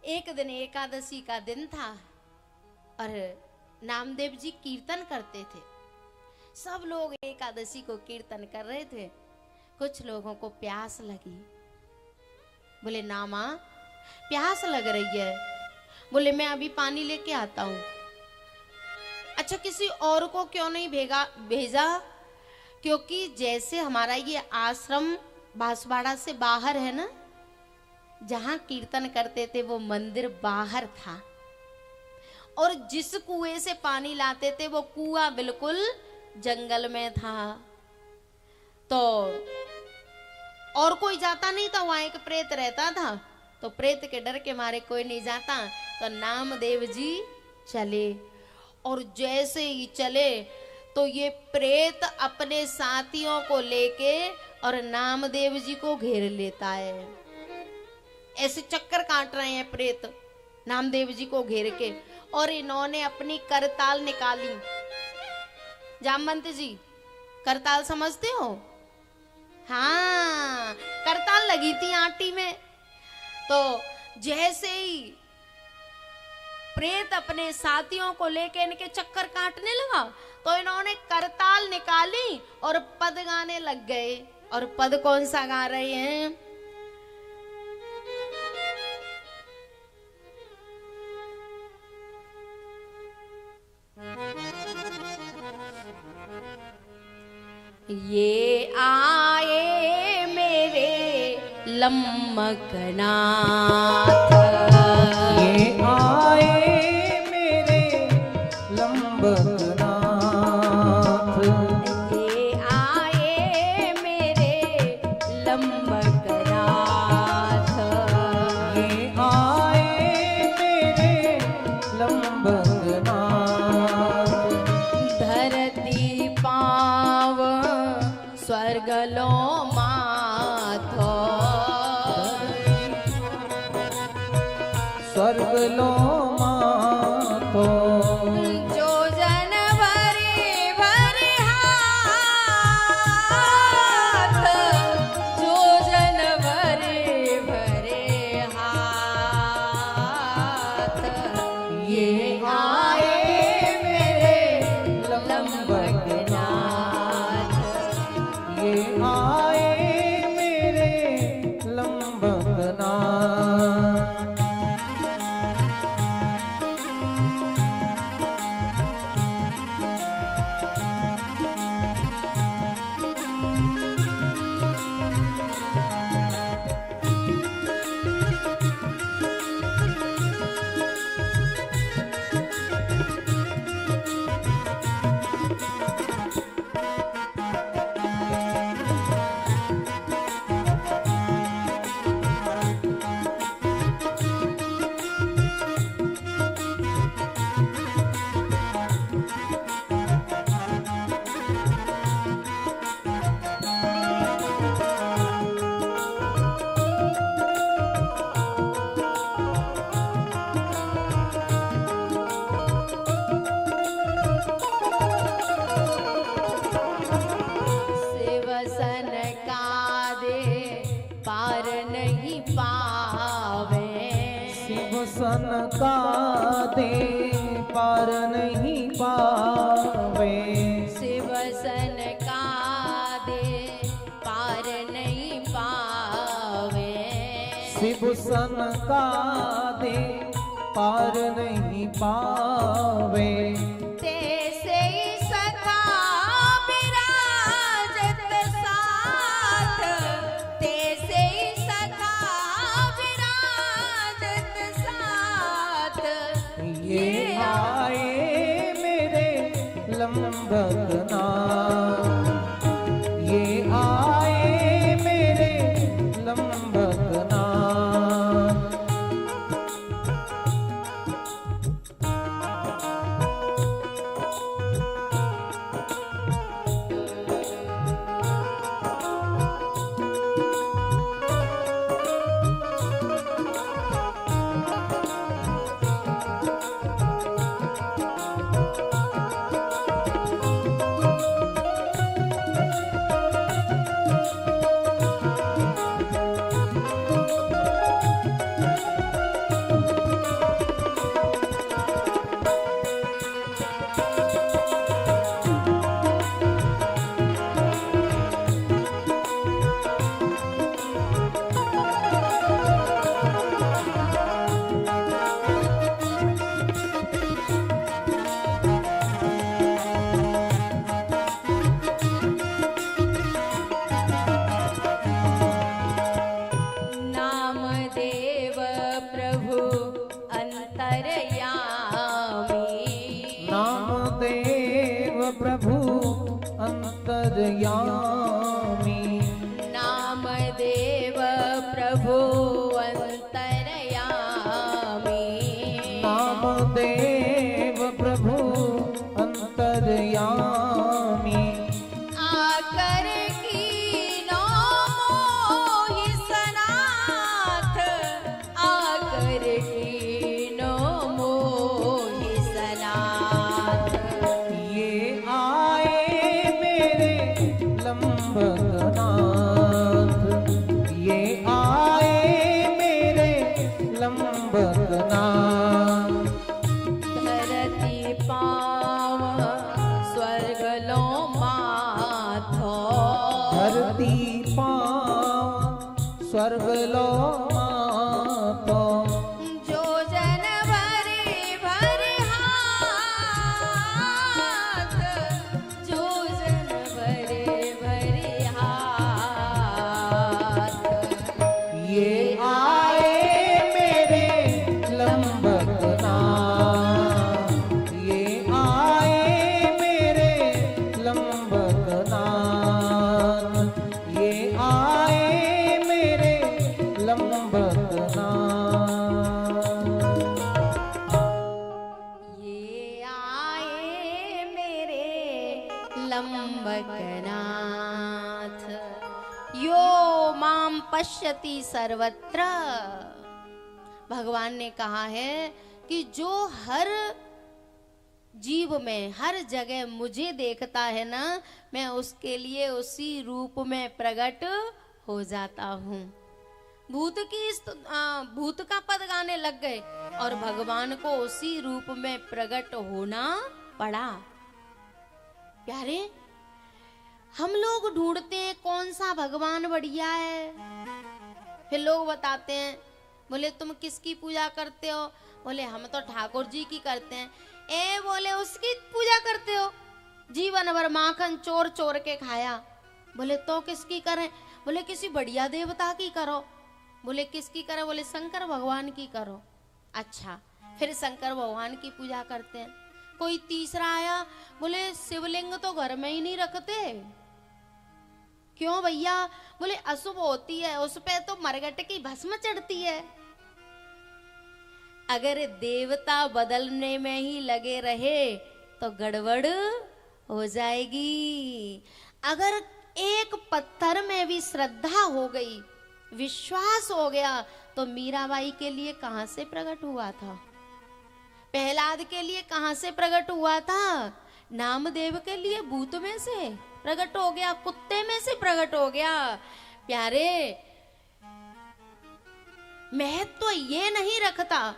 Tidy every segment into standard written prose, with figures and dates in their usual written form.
एक दिन एकादशी का दिन था और नामदेव जी कीर्तन करते थे। सब लोग एकादशी को कीर्तन कर रहे थे। कुछ लोगों को प्यास लगी। बोले नामा प्यास लग रही है। बोले मैं अभी पानी लेके आता हूं। अच्छा किसी और को क्यों नहीं भेजा? क्योंकि जैसे हमारा ये आश्रम बांसवाड़ा से बाहर है ना, जहां कीर्तन करते थे वो मंदिर बाहर था और जिस कुएं से पानी लाते थे वो कुआं बिल्कुल जंगल में था। तो और कोई जाता नहीं था, वहां एक प्रेत रहता था। तो प्रेत के डर के मारे कोई नहीं जाता। तो नामदेव जी चले और जैसे ही चले तो ये प्रेत अपने साथियों को लेके और नामदेव जी को घेर लेता है। ऐसे चक्कर काट रहे हैं प्रेत नामदेव जी को घेर के। और इन्होंने अपनी करताल निकाली। जामवंत जी करताल समझते हो? हाँ, करताल लगी थी आटी में। तो जैसे ही प्रेत अपने साथियों को लेके इनके चक्कर काटने लगा तो इन्होंने करताल निकाली और पद गाने लग गए। और पद कौन सा गा रहे हैं? ये आए मेरे लम्मकनाथ, ये आए मेरे लम्बकनाथ, ये आए मेरे लम्बकनाथ, ये आए मेरे लम्बकनाथ। धरती पाव स्वर्ग लो माथो, स्वर्ग लो मातो, जो जन भरी भरी हाथ, जो जन भरे भरे हाथ, ये आए मेरे लम्बकनाथ, ये आए मेरे लम्बकनाथ। शिवसन का दे पार नहीं पावे, शिवसन का दे पार नहीं पावे, शिवसन का दे पार नहीं पावे, शिवसन का दे पार नहीं पावे। तैसे ही सखा विराजत साथ, तैसे ही सखा विराजत साथ, ये आए मेरे लम्बकनाथ, ये आए मेरे लम्बकनाथ। अंतर्यामी। नामदेव प्रभु अंतर्यामी। नामदेव प्रभु अंतर्यामी। आकर कीनो मोहि सनाथ, आकर कीनो मोहि सनाथ। ये आए मेरे लंबकनाथ, ये आए मेरे लंबकनाथ। धरती पाव स्वर्ग लो माथो, धरती पाँव स्वर्ग लो मातो। जो जन भरे भरे हाथ, जो जन भरे भरे हाथ। ये आए मेरे लंबकनाथ, ये आए मेरे लंबकनाथ, ये आए मेरे लंबकनाथ। ये आए मेरे लंबकनाथ। यो माम पश्यति सर्वत्र। भगवान ने कहा है कि जो हर जीव में हर जगह मुझे देखता है ना, मैं उसके लिए उसी रूप में प्रकट हो जाता हूँ। भूत का पद गाने लग गए और भगवान को उसी रूप में प्रकट होना पड़ा। प्यारे, हम लोग ढूंढते हैं कौन सा भगवान बढ़िया है, फिर लोग बताते हैं, बोले तुम किसकी पूजा करते हो? बोले हम तो ठाकुर जी की करते हैं। ए बोले उसकी पूजा करते हो? जीवन भर माखन चोर चोर के खाया। बोले तो किसकी करें? बोले किसी बढ़िया देवता की करो। बोले किसकी करो? बोले शंकर भगवान की करो। अच्छा, फिर शंकर भगवान की पूजा करते हैं। कोई तीसरा आया, बोले शिवलिंग तो घर में ही नहीं रखते। क्यों भैया? बोले अशुभ होती है, उस पे तो मरगट की भस्म चढ़ती है। अगर देवता बदलने में ही लगे रहे तो गड़बड़ हो जाएगी। अगर एक पत्थर में भी श्रद्धा हो गई, विश्वास हो गया, तो मीराबाई के लिए कहां से प्रकट हुआ था? प्रहलाद के लिए कहां से प्रकट हुआ था? नामदेव के लिए भूत में से प्रकट हो गया, कुत्ते में से प्रकट हो गया। प्यारे, महत्व तो ये नहीं रखता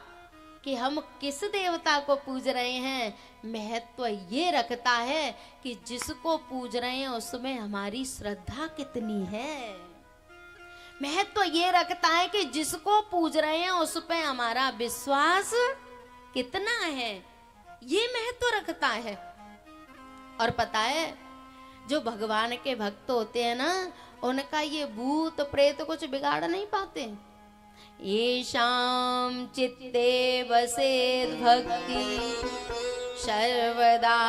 कि हम किस देवता को पूज रहे हैं, महत्व ये रखता है कि जिसको पूज रहे हैं उसमें हमारी श्रद्धा कितनी है। महत्व ये रखता है कि जिसको पूज रहे हैं उस पे हमारा विश्वास कितना है, ये महत्व रखता है। और पता है, जो भगवान के भक्त होते हैं ना, उनका ये भूत प्रेत कुछ बिगाड़ नहीं पाते। येषां चित्ते वसेत् भक्ति सर्वदा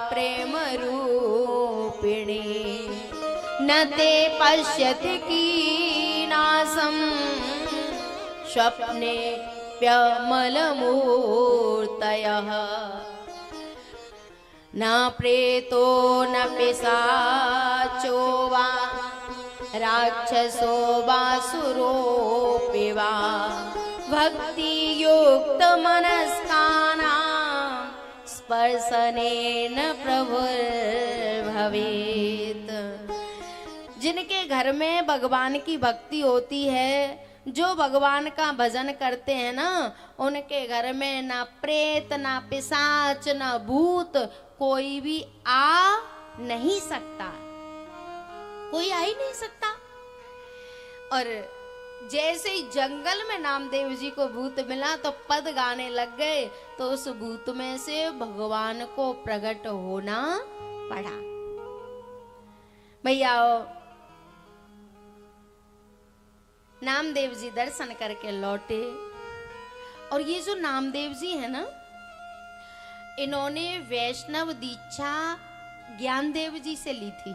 प्रेम रूपिणी, न ते पश्यति कीनाशं स्वप्ने प्यमलमूर्तयः, न प्रेतो न पिशाचो वा राक्षसो वासुरोऽपि वा, भक्ति युक्त मनस्कानां स्पर्शनेन प्रभुर्भवेत्। जिनके घर में भगवान की भक्ति होती है, जो भगवान का भजन करते हैं ना, उनके घर में ना प्रेत ना पिशाच ना भूत कोई भी आ नहीं सकता, कोई आ ही नहीं सकता। और जैसे ही जंगल में नामदेव जी को भूत मिला तो पद गाने लग गए, तो उस भूत में से भगवान को प्रकट होना पड़ा। भैया, नामदेव जी दर्शन करके लौटे। और ये जो नामदेव जी है ना, इन्होंने वैष्णव दीक्षा ज्ञानदेव जी से ली थी।